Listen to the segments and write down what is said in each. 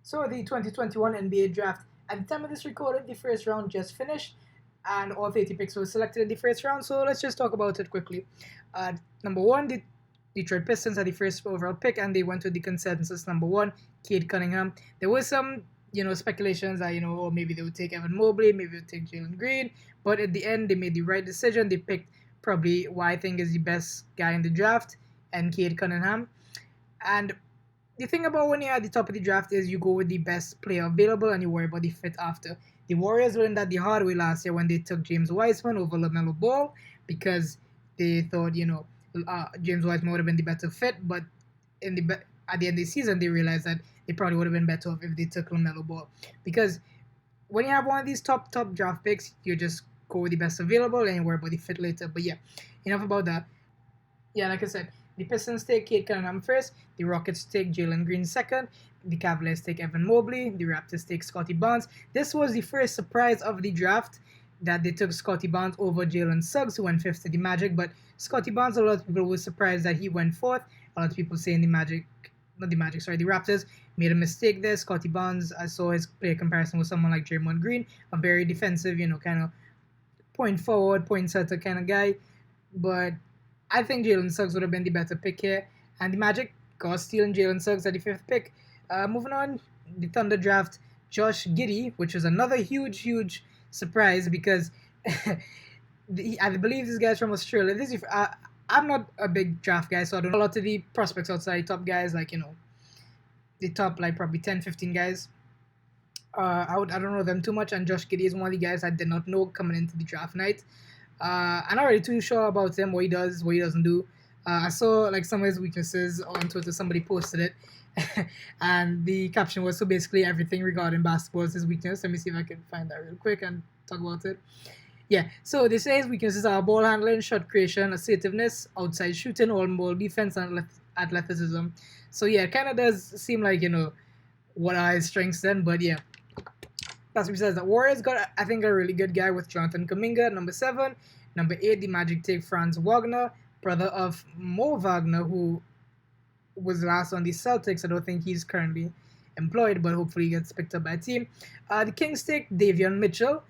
So the 2021 NBA draft, at the time of this recording, the first round just finished, and all 30 picks were selected in the first round. So let's just talk about it quickly. Number one, the Detroit Pistons had the first overall pick, and they went with the consensus number one, Cade Cunningham. There was some, speculations that oh, maybe they would take Evan Mobley, maybe they would take Jalen Green, but at the end they made the right decision. They picked probably what I think is the best guy in the draft, and Cade Cunningham. And the thing about when you're at the top of the draft is you go with the best player available and you worry about the fit after. The Warriors learned that the hard way last year when they took James Wiseman over LaMelo Ball because they thought, James Wiseman would have been the better fit, but at the end of the season they realized that it probably would have been better off if they took LaMelo Ball. Because when you have one of these top draft picks, you just go with the best available and you worry about the fit later. But yeah, enough about that. Yeah, like I said, the Pistons take Cade Cunningham first, the Rockets take Jalen Green second, the Cavaliers take Evan Mobley, the Raptors take Scotty Barnes. This was the first surprise of the draft that they took Scotty Barnes over Jalen Suggs, who went fifth to the Magic. But Scotty Barnes, a lot of people were surprised that he went fourth. A lot of people saying the Raptors made a mistake there. Scotty Barnes, I saw his player comparison with someone like Draymond Green, a very defensive, kind of point forward, point setter kind of guy. But I think Jalen Suggs would have been the better pick here. And the Magic got stealing Jalen Suggs at the fifth pick. Moving on, the Thunder draft Josh Giddey, which was another huge surprise because I believe this guy's from Australia. I'm not a big draft guy, so I don't know a lot of the prospects outside, top guys, like, the top, like, probably 10, 15 guys. I don't know them too much, and Josh Giddey is one of the guys I did not know coming into the draft night. I'm not really too sure about him, what he does, what he doesn't do. I saw like some of his weaknesses on Twitter. Somebody posted it, and the caption was, so basically everything regarding basketball is his weakness. Let me see if I can find that real quick and talk about it. Yeah, so they say his weaknesses are ball handling, shot creation, assertiveness, outside shooting, all-ball defense, and athleticism. So yeah, it kind of does seem like, what are his strengths then, but yeah. That's what he says. The Warriors got, I think, a really good guy with Jonathan Kuminga, number 7. Number 8, the Magic take Franz Wagner, brother of Mo Wagner, who was last on the Celtics. I don't think he's currently employed, but hopefully he gets picked up by a team. The Kings take Davion Mitchell.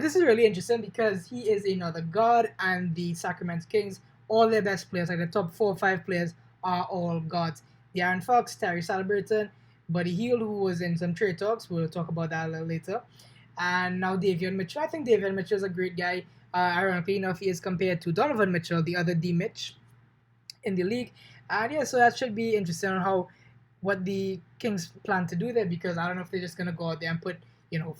This is really interesting because he is another guard, and the Sacramento Kings, all their best players, like the top 4 or 5 players, are all guards. De'Aaron Fox, Tyrese Haliburton, Buddy Hield, who was in some trade talks. We'll talk about that a little later. And now Davion Mitchell. I think Davion Mitchell is a great guy. Ironically enough, he is compared to Donovan Mitchell, the other D Mitch in the league. And yeah, so that should be interesting on what the Kings plan to do there, because I don't know if they're just gonna go out there and put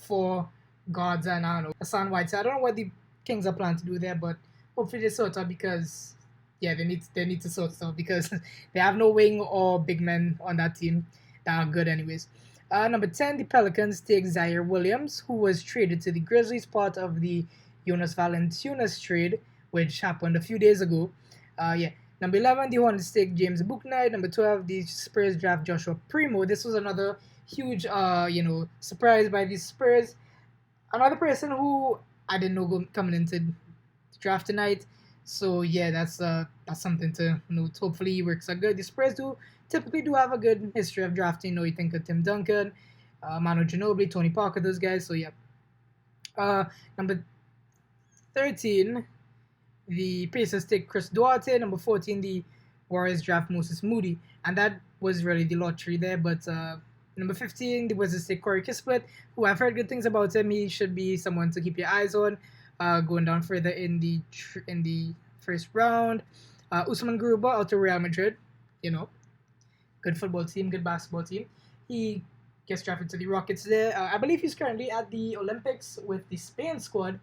4 guards and I don't know Hassan Whiteside. I don't know what the Kings are planning to do there, but hopefully they sort out, because yeah, they need to sort out because they have no wing or big men on that team that are good anyways. Number 10, the Pelicans take Zaire Williams, who was traded to the Grizzlies, part of the Jonas Valanciunas trade, which happened a few days ago. Yeah. Number 11, the Hornets take James Bouknight. Number 12, the Spurs draft Joshua Primo. This was another huge, surprise by the Spurs. Another person who I didn't know coming into the draft tonight. So yeah, that's something to note. Hopefully he works out good. The Spurs typically do have a good history of drafting. You think of Tim Duncan, Manu Ginobili, Tony Parker, those guys. So yeah. Number 13, the Pacers take Chris Duarte. Number 14, the Warriors draft Moses Moody, and that was really the lottery there. But number 15, the Wizards take Corey Kispert, who I've heard good things about him. He should be someone to keep your eyes on. Going down further in the first round, Usman Garuba out to Real Madrid. Good football team, good basketball team. He gets drafted to the Rockets there. I believe he's currently at the Olympics with the Spain squad,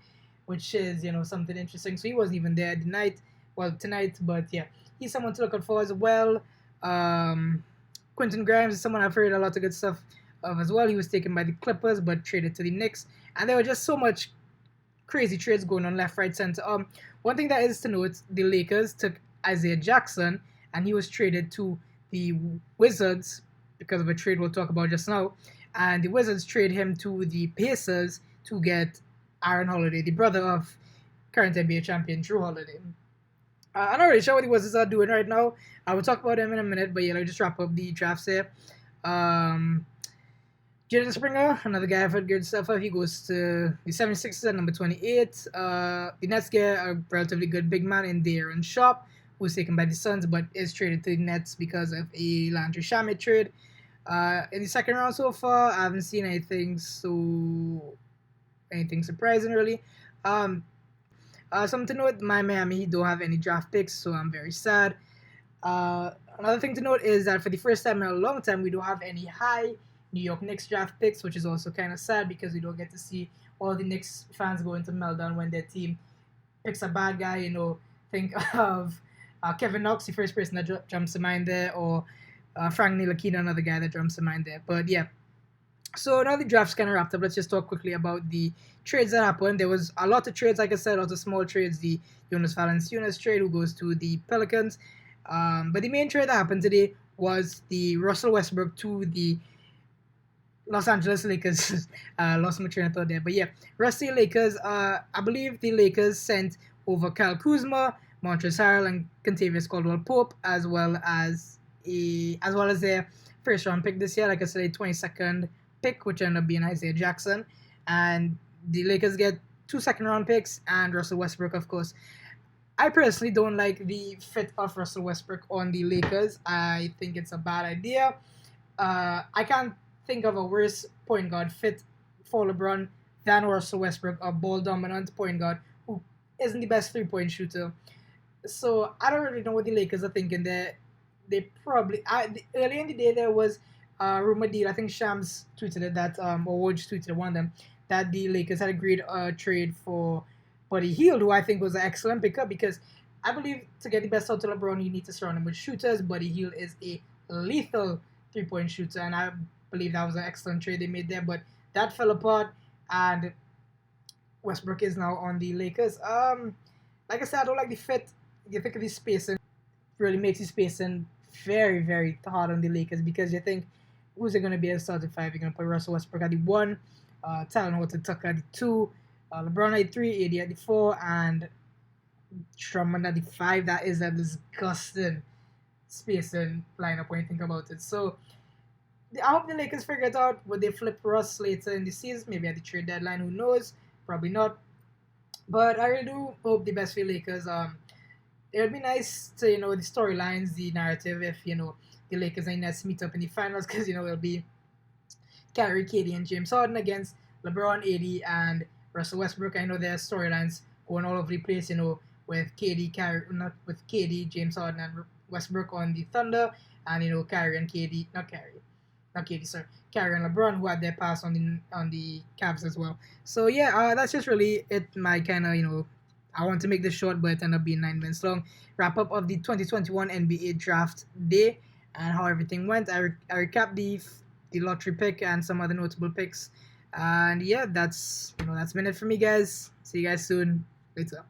which is something interesting. So he wasn't even there tonight, but yeah, he's someone to look out for as well. Quentin Grimes is someone I've heard a lot of good stuff of as well. He was taken by the Clippers but traded to the Knicks, and there were just so much crazy trades going on left, right, center. One thing that is to note, the Lakers took Isaiah Jackson, and he was traded to the Wizards because of a trade we'll talk about just now. And the Wizards trade him to the Pacers to get Aaron Holiday, the brother of current NBA champion Drew Holiday. I'm not really sure what the Wizards are doing right now. I will talk about them in a minute, but yeah, let's just wrap up the drafts here. Jaden Springer, another guy I've heard good stuff of. He goes to the 76ers at number 28. The Nets get a relatively good big man in Darren Sharp, who was taken by the Suns but is traded to the Nets because of a Landry Shamet trade. In the second round so far, I haven't seen anything surprising really. Something to note, my Miami Heat don't have any draft picks, so I'm very sad. Another thing to note is that for the first time in a long time, we don't have any high New York Knicks draft picks, which is also kind of sad because we don't get to see all the Knicks fans go into meltdown when their team picks a bad guy. Think of Kevin Knox, the first person that jumps to mind there, or Frank Ntilikina, another guy that jumps to mind there. But yeah, so now the draft's kind of wrapped up. Let's just talk quickly about the trades that happened. There was a lot of trades, like I said, a lot of small trades. The Jonas Valanciunas trade, who goes to the Pelicans. But the main trade that happened today was the Russell Westbrook to the Los Angeles Lakers. Lost my train of thought there. But yeah, Rusty Lakers. I believe the Lakers sent over Kyle Kuzma, Montrezl Harrell, and Kentavious Caldwell-Pope, as well as their first round pick this year. Like I said, a 22nd pick, which ended up being Isaiah Jackson. And the Lakers get 2 second round picks and Russell Westbrook, of course. I personally don't like the fit of Russell Westbrook on the Lakers. I think it's a bad idea. I can't think of a worse point guard fit for LeBron than Russell Westbrook, a ball-dominant point guard who isn't the best three-point shooter. So I don't really know what the Lakers are thinking. They probably early in the day there was a rumor deal. I think Shams tweeted it that or Woj tweeted one of them that the Lakers had agreed a trade for Buddy Hield, who I think was an excellent pickup because I believe to get the best out of LeBron, you need to surround him with shooters. Buddy Hield is a lethal three-point shooter, and I believe that was an excellent trade they made there. But that fell apart, and Westbrook is now on the Lakers. Like I said, I don't like the fit. You think of the spacing really makes the spacing very, very hard on the Lakers because you think who's it going to be at the starting five? You're going to put Russell Westbrook at the 1, Talon Horton Tucker at the 2, LeBron at the 3, AD at the 4, and Drummond at the 5. That is a disgusting spacing lineup when you think about it. So I hope the Lakers figure it out. Would they flip Russ later in the season? Maybe at the trade deadline. Who knows? Probably not. But I really do hope the best for the Lakers. It would be nice to, the storylines, the narrative, if, the Lakers and Nets meet up in the finals, because, it'll be Kyrie, KD, and James Harden against LeBron, AD, and Russell Westbrook. I know there are storylines going all over the place, with KD, James Harden, and Westbrook on the Thunder, and, Kyrie and KD, Kyrie and LeBron, who had their pass on the Cavs as well. So yeah, that's just really it. My kind of, I want to make this short, but it ended up being 9 minutes long. Wrap up of the 2021 NBA Draft Day and how everything went. I recapped the lottery pick and some other notable picks. And yeah, that's been it for me, guys. See you guys soon. Later.